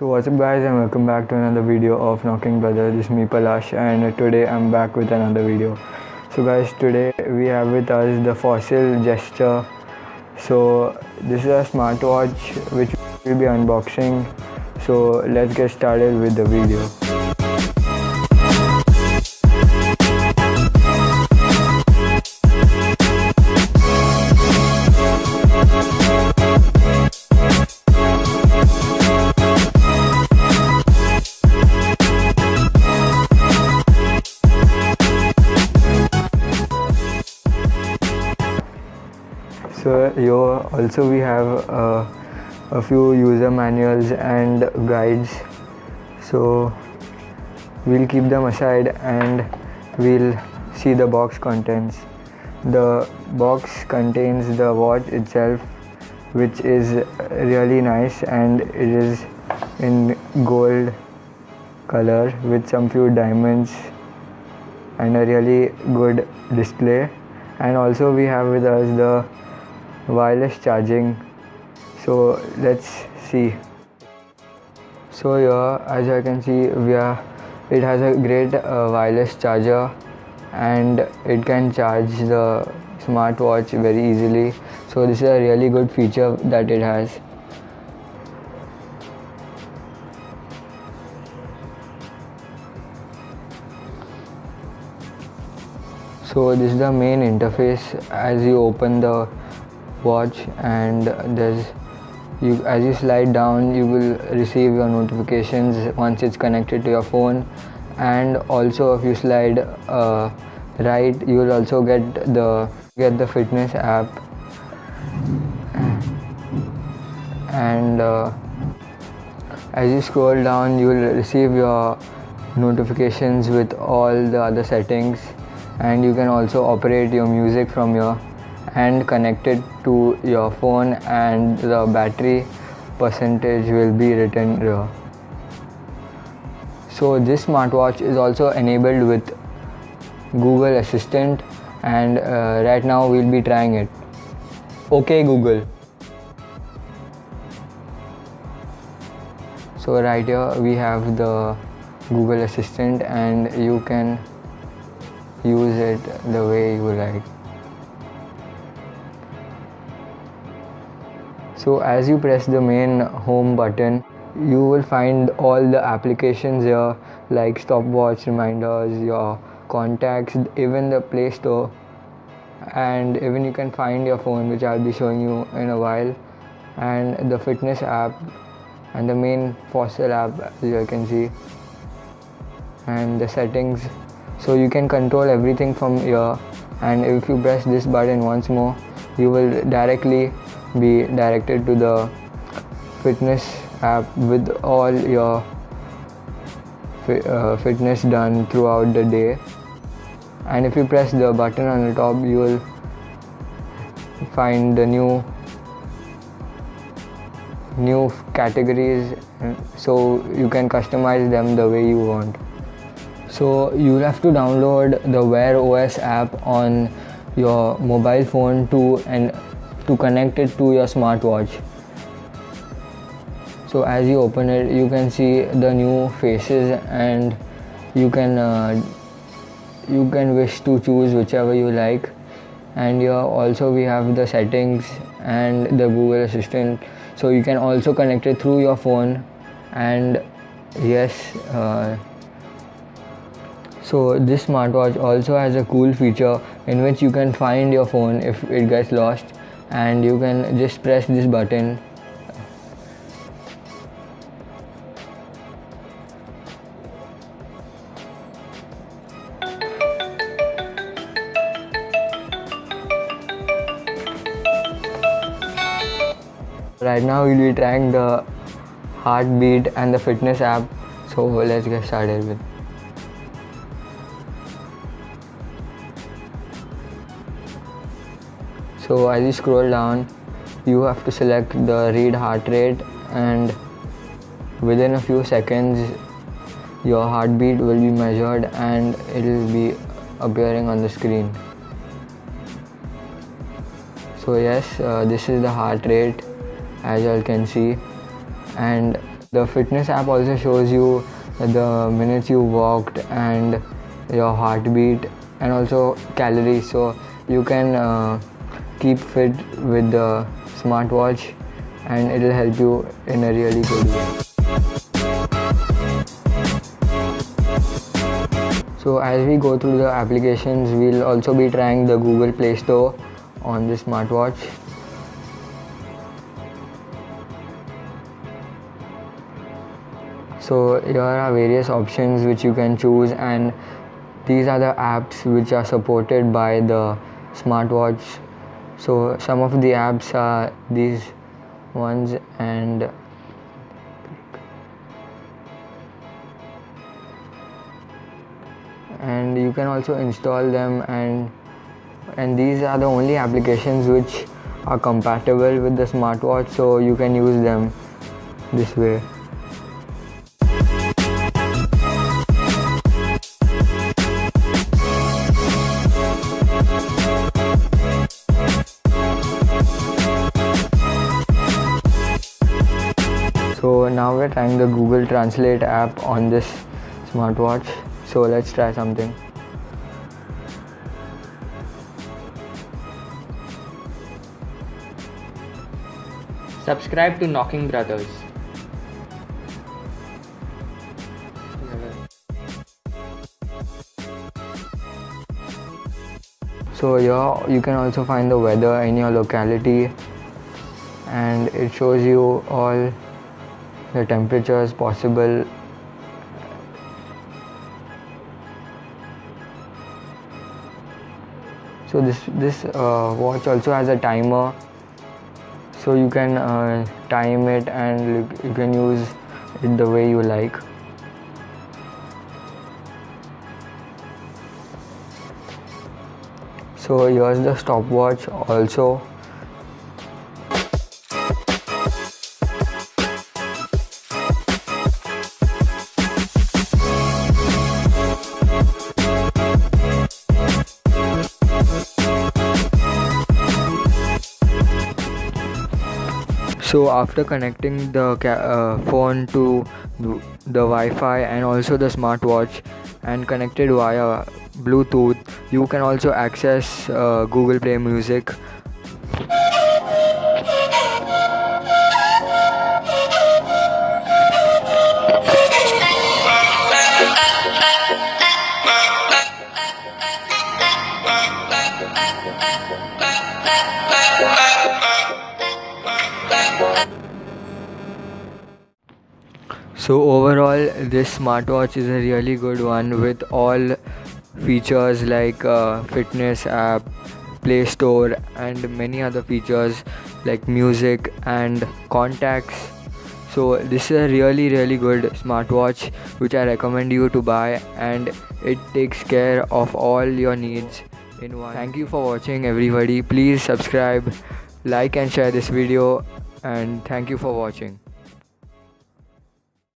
So what's up guys, and welcome back to another video of Knocking Brother. This is me Palash, and today I'm back with another video. So guys, today we have with us the Fossil Gesture. So this is a smartwatch which we'll be unboxing. So let's get started with the video. So here also we have a few user manuals and guides. So we'll keep them aside and we'll see the box contents. The box contains the watch itself, which is really nice, and it is in gold color with some few diamonds and a really good display. And also we have with us the wireless charging. So let's see. So here, as I can see, it has a great wireless charger, and it can charge the smartwatch very easily. So this is a really good feature that it has. So this is the main interface. As you open the watch, and as you slide down, you will receive your notifications once it's connected to your phone. And also if you slide right, you will also get the fitness app. And as you scroll down, you will receive your notifications with all the other settings, and you can also operate your music from here and connect it to your phone, and the battery percentage will be written here. So this smartwatch is also enabled with Google Assistant, and right now we'll be trying it. Okay Google. So right here we have the Google Assistant, and you can use it the way you like. So as you press the main home button, you will find all the applications here, like stopwatch, reminders, your contacts, even the Play Store, and even you can find your phone, which I'll be showing you in a while, and the fitness app, and the main Fossil app, as you can see, and the settings. So you can control everything from here, and if you press this button once more, you will directly be directed to the fitness app with all your fitness done throughout the day. And if you press the button on the top, you will find the new categories, so you can customize them the way you want. So you will have to download the Wear OS app on your mobile phone to connect it to your smartwatch. So as you open it, you can see the new faces, and you can wish to choose whichever you like. And here also we have the settings and the Google Assistant, so you can also connect it through your phone. And yes, so this smartwatch also has a cool feature in which you can find your phone if it gets lost, and you can just press this button. Right now we'll be trying the heartbeat and the fitness app, so let's get started with. So as you scroll down, you have to select the read heart rate, and within a few seconds your heartbeat will be measured and it will be appearing on the screen. So yes, this is the heart rate, as you all can see, and The fitness app also shows you the minutes you walked and your heartbeat and also calories, so you can keep fit with the smartwatch and it will help you in a really good way. So as we go through the applications, we'll also be trying the Google Play Store on the smartwatch. So here are various options which you can choose, and these are the apps which are supported by the smartwatch. So some of the apps are these ones, and you can also install them, and these are the only applications which are compatible with the smartwatch, so you can use them this way. So now we're trying the Google Translate app on this smartwatch. So let's try something. Subscribe to Knocking Brothers. So here you can also find the weather in your locality, and it shows you all the temperatures possible. So this watch also has a timer, so you can time it and you can use it the way you like. So here's the stopwatch also. So after connecting the phone to the Wi-Fi and also the smartwatch and connected via Bluetooth, you can also access Google Play Music. So overall, this smartwatch is a really good one with all features like fitness app, Play Store, and many other features like music and contacts. So this is a really good smartwatch which I recommend you to buy, and it takes care of all your needs in one. Thank you for watching, everybody. Please subscribe, like and share this video, and thank you for watching.